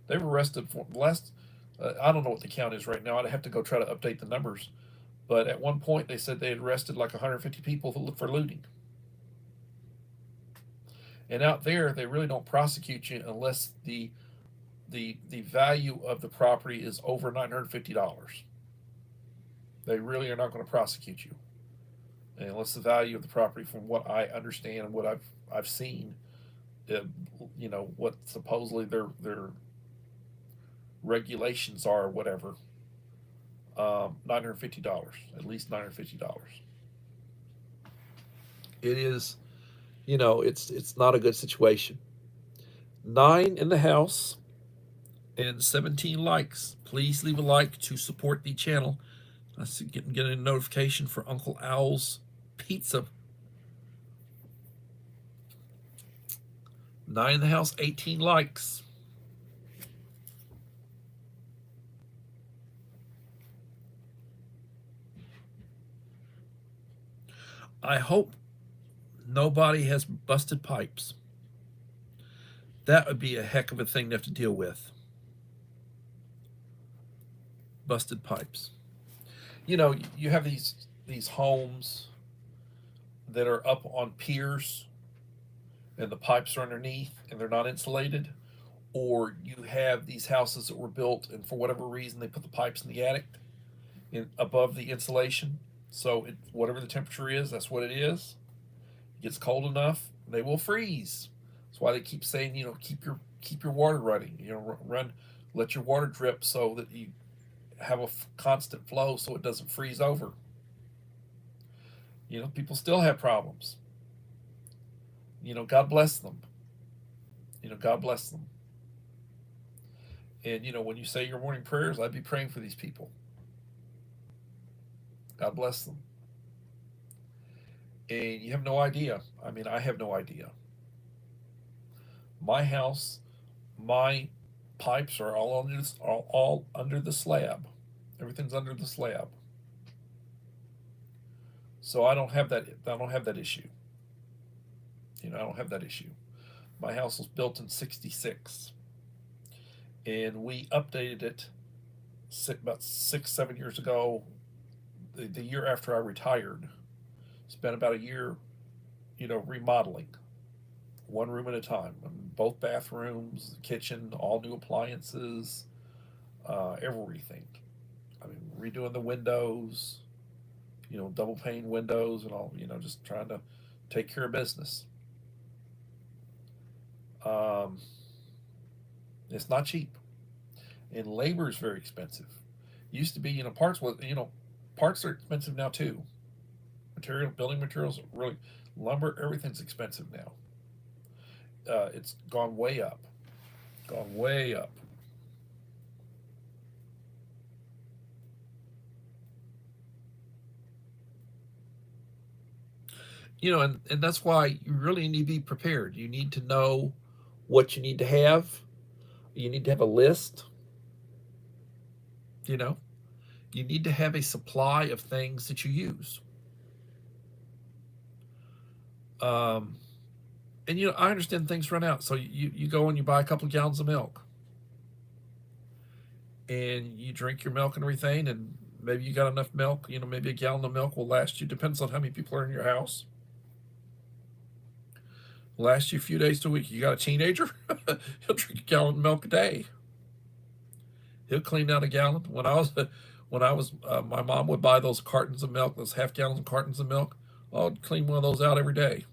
They were arrested for the last. I don't know what the count is right now. I'd have to go try to update the numbers. But at one point, they said they had arrested like 150 people for looting. And out there, they really don't prosecute you unless the value of the property is over $950. They really are not going to prosecute you unless the value of the property, from what I understand and what I've seen, what supposedly their regulations are, or whatever. $950, at least $950. It is, it's not a good situation. 9 in the house and 17 likes. Please leave a like to support the channel. I see get a notification for Uncle Owl's Pizza. 9 in the house, 18 likes. I hope nobody has busted pipes. That would be a heck of a thing to have to deal with. Busted pipes. You have these homes that are up on piers and the pipes are underneath and they're not insulated, or you have these houses that were built and for whatever reason they put the pipes in the attic above the insulation, so whatever the temperature is, that's what it is. It gets cold enough, they will freeze. That's why they keep saying, keep your water running. Let your water drip so that you have a constant flow so it doesn't freeze over. People still have problems. God bless them. God bless them. And when you say your morning prayers, I'd be praying for these people. God bless them. And you have no idea. I have no idea. My house, my pipes are all under the slab. Everything's under the slab. So I don't have that issue. I don't have that issue. My house was built in '66, and we updated it about 6-7 years ago. The year after I retired, spent about a year, remodeling, one room at a time, both bathrooms, kitchen, all new appliances, everything. Redoing the windows, double pane windows and all, just trying to take care of business. It's not cheap, and labor is very expensive. Used to be, parts are expensive now too. Building materials, really, lumber, everything's expensive now. It's gone way up. Gone way up. And that's why you really need to be prepared. You need to know what you need to have. You need to have a list. You need to have a supply of things that you use. And I understand things run out. So you go and you buy a couple of gallons of milk. And you drink your milk and everything, and maybe you got enough milk, maybe a gallon of milk will last you, depends on how many people are in your house. Last you a few days to a week. You got a teenager, he'll drink a gallon of milk a day. He'll clean out a gallon. When I was, my mom would buy those cartons of milk, those half-gallon cartons of milk. I'd clean one of those out every day.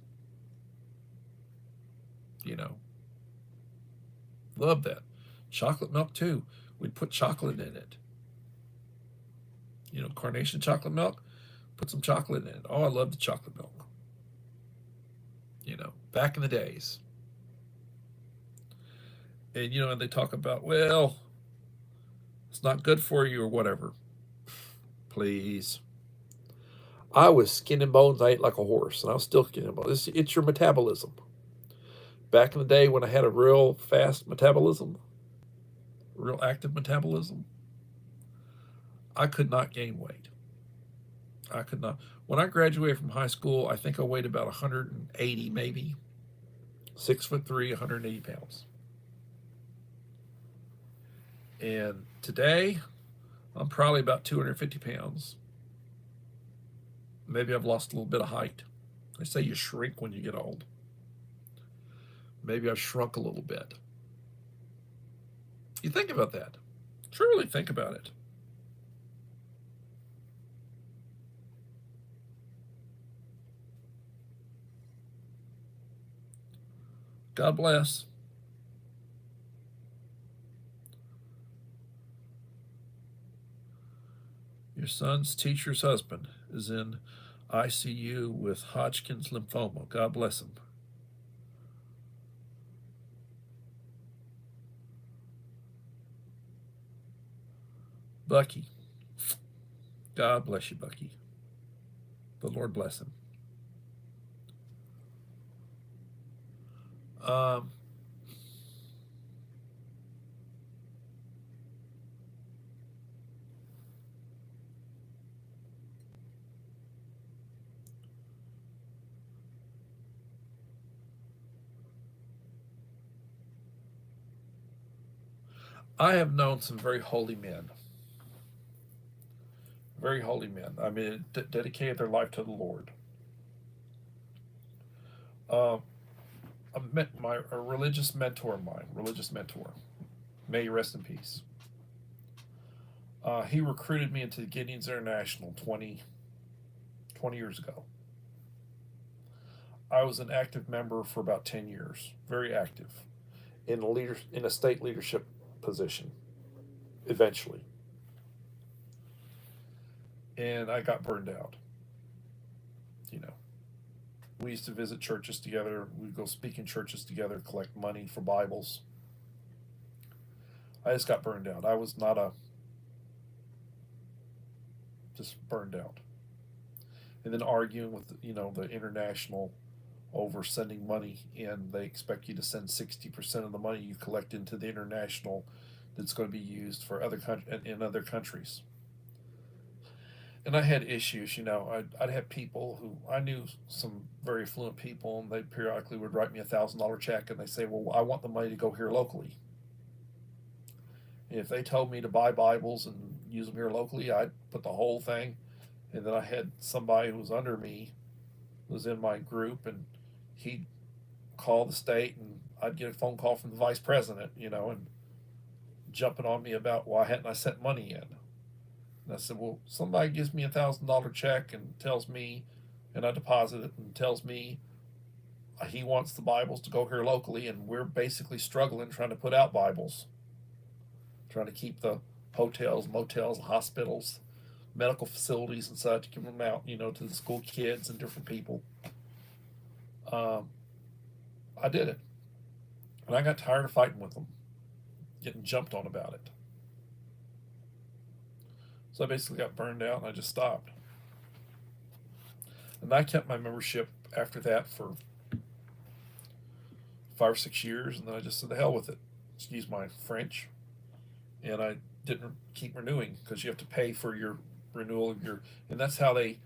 Love that. Chocolate milk too. We'd put chocolate in it. Carnation chocolate milk, put some chocolate in it. Oh, I love the chocolate milk. Back in the days. And, and they talk about, well, it's not good for you or whatever. Please. I was skin and bones. I ate like a horse, and I was still skin and bones. It's your metabolism. Back in the day when I had a real fast metabolism, real active metabolism, I could not gain weight. I could not. When I graduated from high school, I think I weighed about 180, maybe 6'3", 180 pounds. And today, I'm probably about 250 pounds. Maybe I've lost a little bit of height. They say you shrink when you get old. Maybe I've shrunk a little bit. You think about that. Truly think about it. God bless. Your son's teacher's husband is in ICU with Hodgkin's lymphoma. God bless him. Bucky. God bless you, Bucky. The Lord bless him. I have known some very holy men. Very holy men. I mean, dedicated their life to the Lord. Uh, a religious mentor of mine, may he rest in peace. He recruited me into the Gideon's International 20 years ago. I was an active member for about 10 years, very active, in a state leadership position, eventually. And I got burned out. You know, we used to visit churches together. We'd go speak in churches together, collect money for Bibles. I just got burned out. I was not just burned out. And then arguing with the international over sending money in. They expect you to send 60% of the money you collect into the international that's going to be used for in other countries. And I had issues. I'd have people who I knew, some very affluent people, and they periodically would write me $1,000 check, and they say, "Well, I want the money to go here locally." And if they told me to buy Bibles and use them here locally, I'd put the whole thing. And then I had somebody who was under me, was in my group, and he'd call the state, and I'd get a phone call from the vice president, and jumping on me about why hadn't I sent money in. And I said, well, somebody gives me $1,000 check and tells me, and I deposit it, and tells me he wants the Bibles to go here locally, and we're basically struggling trying to put out Bibles, trying to keep the hotels, motels, hospitals, medical facilities and such, give them out, to the school kids and different people. I did it. And I got tired of fighting with them, getting jumped on about it. So I basically got burned out and I just stopped. And I kept my membership after that for 5 or 6 years, and then I just said the hell with it. Excuse my French. And I didn't keep renewing, because you have to pay for your renewal of and that's how they,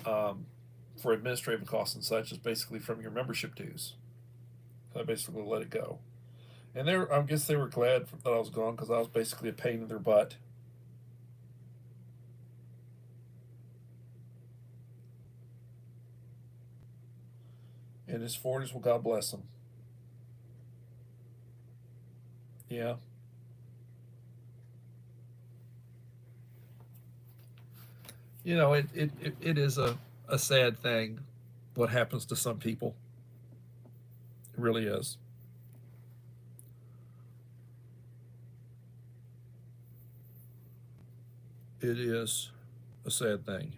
for administrative costs and such, is basically from your membership dues. So I basically let it go. And I guess they were glad that I was gone, because I was basically a pain in their butt. In his 40s, well, God bless him. Yeah. It is a sad thing what happens to some people. It really is. It is a sad thing.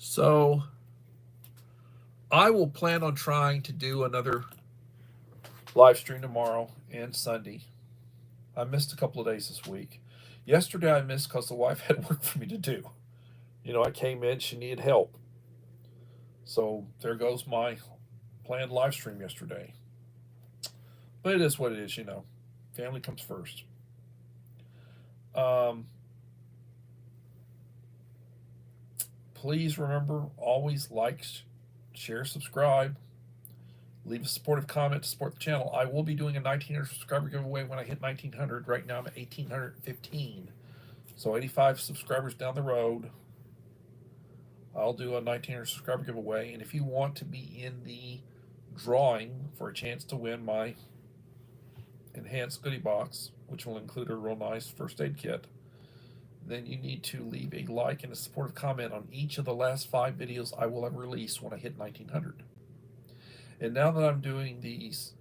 So I will plan on trying to do another live stream tomorrow and Sunday. I missed a couple of days this week. Yesterday I missed because the wife had work for me to do. I came in, she needed help. So there goes my planned live stream yesterday. But it is what it is. Family comes first. Um, please remember, always like, share, subscribe. Leave a supportive comment to support the channel. I will be doing a 1,900 subscriber giveaway when I hit 1,900. Right now I'm at 1,815. So 85 subscribers down the road, I'll do a 1,900 subscriber giveaway. And if you want to be in the drawing for a chance to win my enhanced goodie box, which will include a real nice first aid kit, then you need to leave a like and a supportive comment on each of the last 5 videos I will have released when I hit 1,900. And now that I'm doing these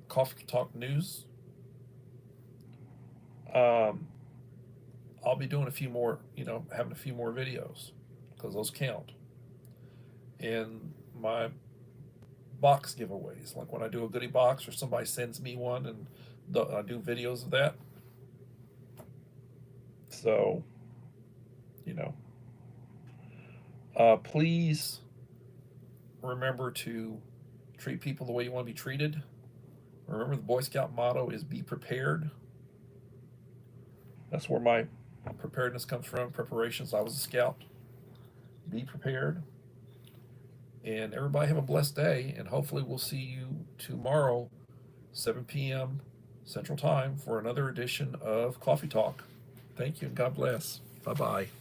Coffee Talk News, I'll be doing a few more, having a few more videos because those count. And my box giveaways, like when I do a goodie box or somebody sends me one and I do videos of that. So, please remember to treat people the way you want to be treated. Remember, the Boy Scout motto is be prepared. That's where my preparedness comes from. Preparations. I was a scout. Be prepared. And everybody have a blessed day. And hopefully we'll see you tomorrow, 7 p.m. Central Time, for another edition of Coffee Talk. Thank you and God bless. Bye-bye.